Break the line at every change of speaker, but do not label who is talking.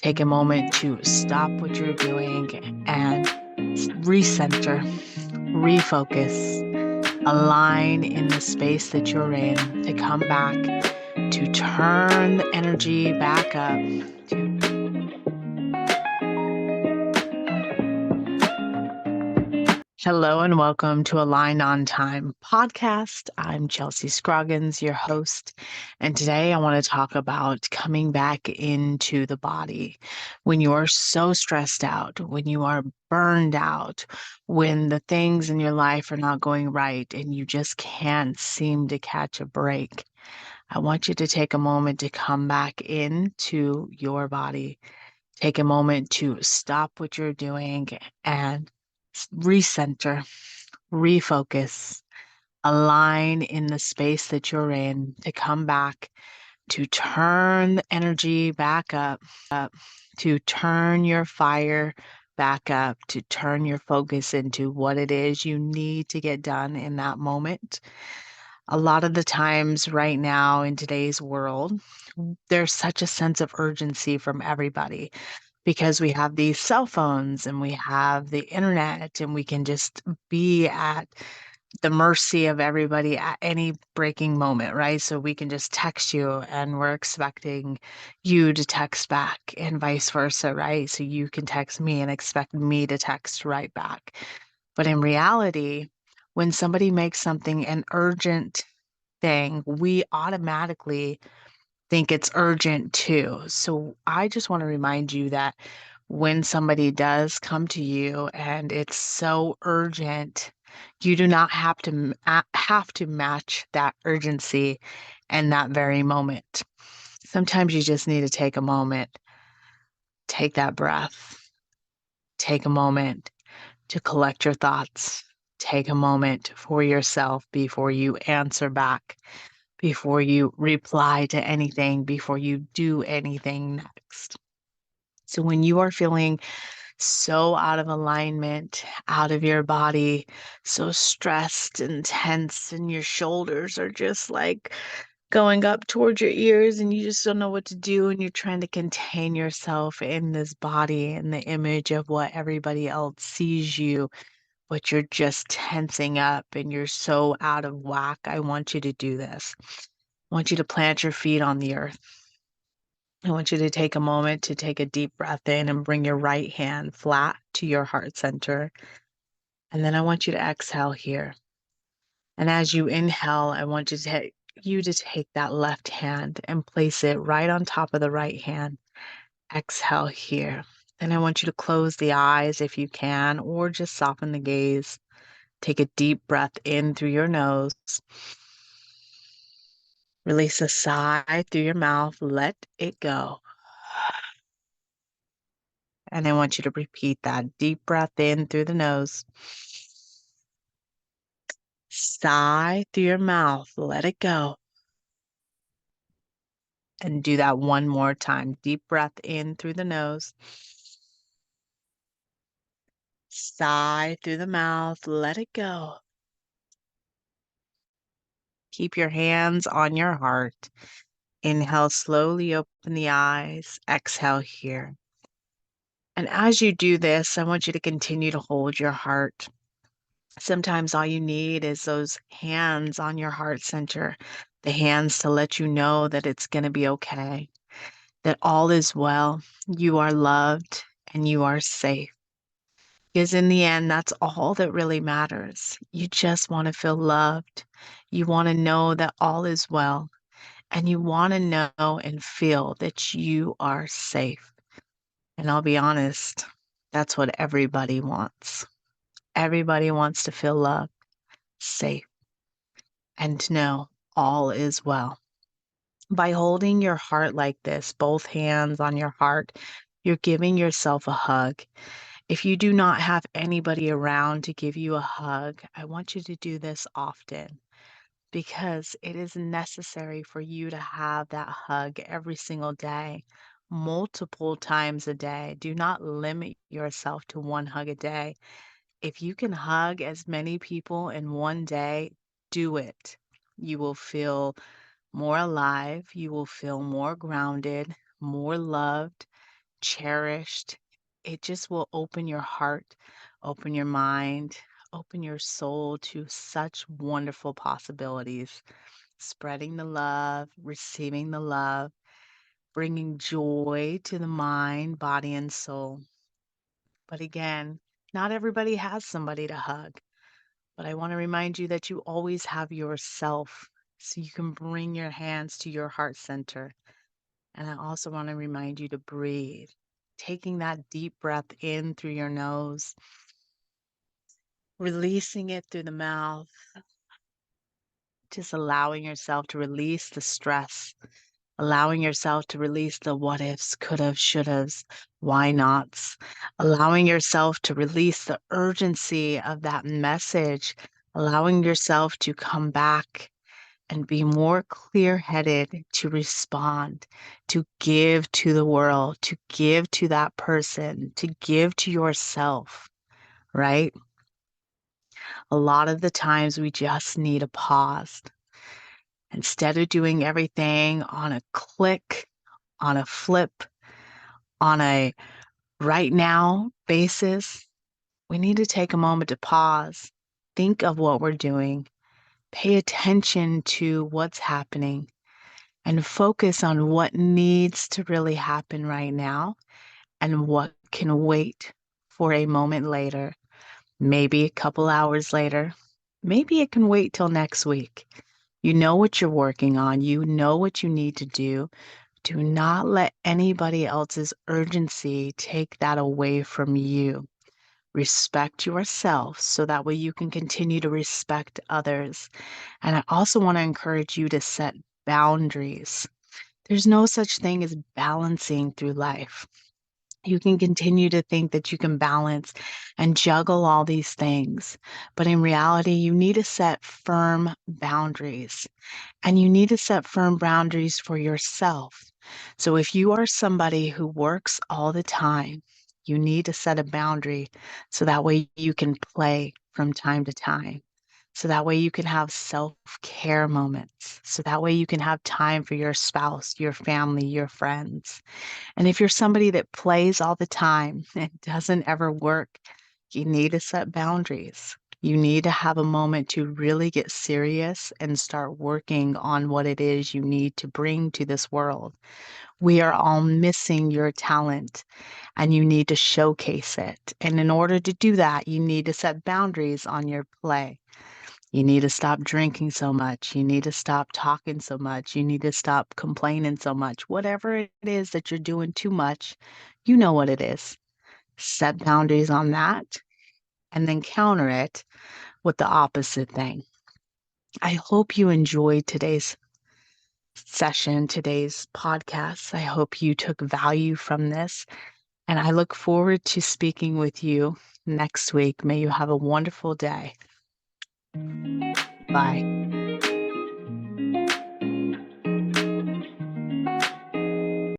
Take a moment to stop what you're doing and recenter, refocus, align in the space that you're in to come back, to turn the energy back up. Hello and welcome to Aligned on Time podcast. I'm Chelsea Scroggins, your host, and today I want to talk about coming back into the body when you are so stressed out, when you are burned out, when the things in your life are not going right and you just can't seem to catch a break. I want you to take a moment to come back into your body. Take a moment to stop what you're doing and recenter, refocus, align in the space that you're in to come back, to turn the energy back up, to turn your fire back up, to turn your focus into what it is you need to get done in that moment. A lot of the times right now in today's world, there's such a sense of urgency from everybody because we have these cell phones and we have the internet and we can just be at the mercy of everybody at any breaking moment, right? So we can just text you and we're expecting you to text back and vice versa, right? So you can text me and expect me to text right back. But in reality, when somebody makes something an urgent thing, we automatically think it's urgent too. So I just want to remind you that when somebody does come to you and it's so urgent, you do not have to match that urgency in that very moment. Sometimes you just need to take a moment, take that breath, take a moment to collect your thoughts, take a moment for yourself before you answer back, before you reply to anything, before you do anything next. So when you are feeling so out of alignment, out of your body, so stressed and tense, and your shoulders are just like going up towards your ears, and you just don't know what to do, and you're trying to contain yourself in this body and the image of what everybody else sees you, but you're just tensing up and you're so out of whack. I want you to do this. I want you to plant your feet on the earth. I want you to take a moment to take a deep breath in and bring your right hand flat to your heart center. And then I want you to exhale here. And as you inhale, I want you to take that left hand and place it right on top of the right hand. Exhale here. And I want you to close the eyes if you can, or just soften the gaze. Take a deep breath in through your nose. Release a sigh through your mouth. Let it go. And I want you to repeat that deep breath in through the nose. Sigh through your mouth. Let it go. And do that one more time. Deep breath in through the nose. Sigh through the mouth. Let it go. Keep your hands on your heart. Inhale, slowly open the eyes. Exhale here. And as you do this, I want you to continue to hold your heart. Sometimes all you need is those hands on your heart center, the hands to let you know that it's going to be okay, that all is well, you are loved, and you are safe. Because in the end, that's all that really matters. You just want to feel loved. You want to know that all is well, and you want to know and feel that you are safe. And I'll be honest, that's what everybody wants. Everybody wants to feel loved, safe, and to know all is well. By holding your heart like this, both hands on your heart, you're giving yourself a hug. If you do not have anybody around to give you a hug, I want you to do this often because it is necessary for you to have that hug every single day, multiple times a day. Do not limit yourself to one hug a day. If you can hug as many people in one day, do it. You will feel more alive. You will feel more grounded, more loved, cherished. It just will open your heart, open your mind, open your soul to such wonderful possibilities. Spreading the love, receiving the love, bringing joy to the mind, body, and soul. But again, not everybody has somebody to hug. But I want to remind you that you always have yourself. So you can bring your hands to your heart center. And I also want to remind you to breathe, taking that deep breath in through your nose, releasing it through the mouth, just allowing yourself to release the stress, allowing yourself to release the what ifs, could have, should haves, why nots, allowing yourself to release the urgency of that message, allowing yourself to come back and be more clear headed to respond, to give to the world, to give to that person, to give to yourself, right? A lot of the times we just need a pause. Instead of doing everything on a click, on a flip, on a right now basis, we need to take a moment to pause, think of what we're doing, pay attention to what's happening, and focus on what needs to really happen right now and what can wait for a moment later, maybe a couple hours later. Maybe it can wait till next week. You know what you're working on. You know what you need to do. Do not let anybody else's urgency take that away from you. Respect yourself so that way you can continue to respect others. And I also want to encourage you to set boundaries. There's no such thing as balancing through life. You can continue to think that you can balance and juggle all these things. But in reality, you need to set firm boundaries. And you need to set firm boundaries for yourself. So if you are somebody who works all the time, you need to set a boundary so that way you can play from time to time. So that way you can have self-care moments. So that way you can have time for your spouse, your family, your friends. And if you're somebody that plays all the time and doesn't ever work, you need to set boundaries. You need to have a moment to really get serious and start working on what it is you need to bring to this world. We are all missing your talent and you need to showcase it. And in order to do that, you need to set boundaries on your play. You need to stop drinking so much. You need to stop talking so much. You need to stop complaining so much. Whatever it is that you're doing too much, you know what it is. Set boundaries on that and then counter it with the opposite thing. I hope you enjoyed today's session, today's podcast. I hope you took value from this. And I look forward to speaking with you next week. May you have a wonderful day. Bye.